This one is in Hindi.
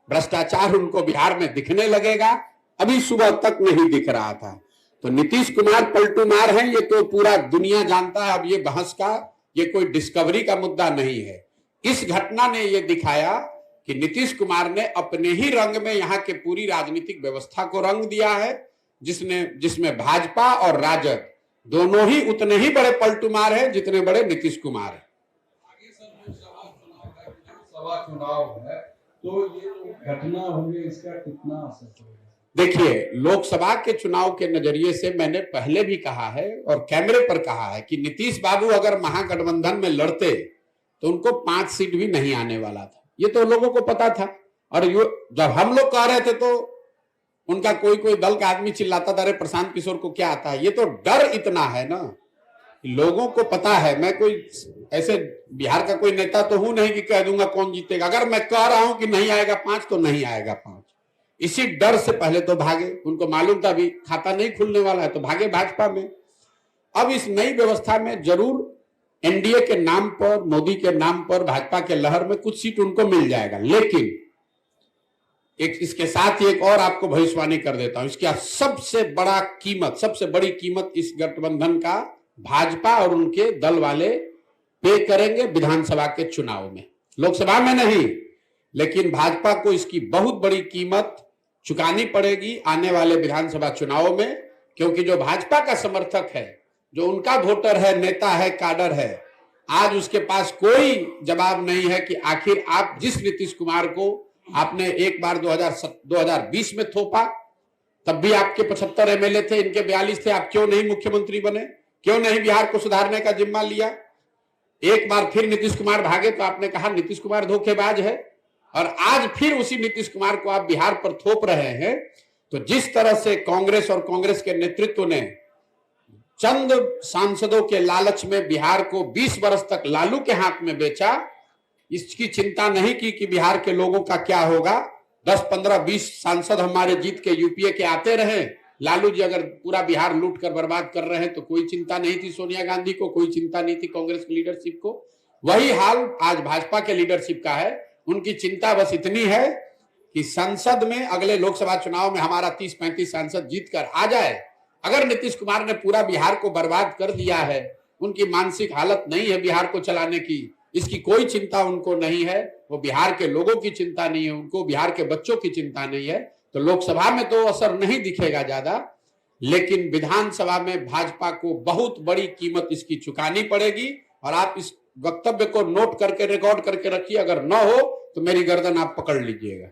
भ्रष्टाचार उनको बिहार में दिखने लगेगा। अभी सुबह तक नहीं दिख रहा था। तो नीतीश कुमार पलटू मार हैं, ये तो पूरा दुनिया जानता है। अब ये बहस का, ये कोई डिस्कवरी का मुद्दा नहीं है। इस घटना ने ये दिखाया कि नीतीश कुमार ने अपने ही रंग में यहाँ के पूरी राजनीतिक व्यवस्था को रंग दिया है, जिसमें भाजपा और राजद दोनों ही उतने ही बड़े पलटूमार हैं जितने बड़े नीतीश कुमार हैं। सभा चुनाव है, तो ये जो घटना हुई इसका कितना असर पड़ेगा? देखिए, लोकसभा के चुनाव के नजरिए से मैंने पहले भी कहा है और कैमरे पर कहा है कि नीतीश बाबू अगर महागठबंधन में लड़ते तो उनको 5 सीट भी नहीं आने वाला था। ये तो लोगों को पता था। और जब हम लोग कह रहे थे तो उनका कोई दल का आदमी चिल्लाता था, अरे प्रशांत किशोर को क्या आता है। ये तो डर इतना है ना, लोगों को पता है। मैं कोई ऐसे बिहार का कोई नेता तो हूं नहीं कि कह दूंगा कौन जीतेगा। अगर मैं कह रहा हूं कि नहीं आएगा 5 तो नहीं आएगा 5। इसी डर से पहले तो भागे। उनको मालूम था भी खाता नहीं खुलने वाला है, तो भागे भाजपा में। अब इस नई व्यवस्था में जरूर एनडीए के नाम पर, मोदी के नाम पर भाजपा के लहर में कुछ सीट उनको मिल जाएगा। लेकिन इसके साथ ही एक और आपको भविष्यवाणी कर देता हूं। इसका सबसे बड़ी कीमत इस गठबंधन का भाजपा और उनके दल वाले पे करेंगे विधानसभा के चुनाव में। लोकसभा में नहीं, लेकिन भाजपा को इसकी बहुत बड़ी कीमत चुकानी पड़ेगी आने वाले विधानसभा चुनाव में। क्योंकि जो भाजपा का समर्थक है, जो उनका वोटर है, नेता है, काडर है, आज उसके पास कोई जवाब नहीं है कि आखिर आप जिस नीतीश कुमार को आपने एक बार 2020 में थोपा, तब भी आपके 75 एमएलए थे, इनके 42 थे, आप क्यों नहीं मुख्यमंत्री बने? क्यों नहीं बिहार को सुधारने का जिम्मा लिया? एक बार फिर नीतीश कुमार भागे तो आपने कहा नीतीश कुमार धोखेबाज है, और आज फिर उसी नीतीश कुमार को आप बिहार पर थोप रहे हैं। तो जिस तरह से कांग्रेस और कांग्रेस के नेतृत्व ने चंद सांसदों के लालच में बिहार को 20 वर्ष तक लालू के हाथ में बेचा, इसकी चिंता नहीं की कि बिहार के लोगों का क्या होगा। 10, 15, 20 सांसद हमारे जीत के यूपीए के आते रहे। लालू जी अगर पूरा बिहार लूट कर बर्बाद कर रहे हैं तो कोई चिंता नहीं थी सोनिया गांधी को, कोई चिंता नहीं थी कांग्रेस की लीडरशिप को। वही हाल आज भाजपा के लीडरशिप का है। उनकी चिंता बस इतनी है कि संसद में अगले लोकसभा चुनाव में हमारा 30-35 सांसद जीत कर आ जाए। अगर नीतीश कुमार ने पूरा बिहार को बर्बाद कर दिया है, उनकी मानसिक हालत नहीं है बिहार को चलाने की, इसकी कोई चिंता उनको नहीं है। वो बिहार के लोगों की चिंता नहीं है, उनको बिहार के बच्चों की चिंता नहीं है। तो लोकसभा में तो असर नहीं दिखेगा ज्यादा, लेकिन विधानसभा में भाजपा को बहुत बड़ी कीमत इसकी चुकानी पड़ेगी। और आप इस वक्तव्य को नोट करके, रिकॉर्ड करके रखिए। अगर न हो तो मेरी गर्दन आप पकड़ लीजिएगा।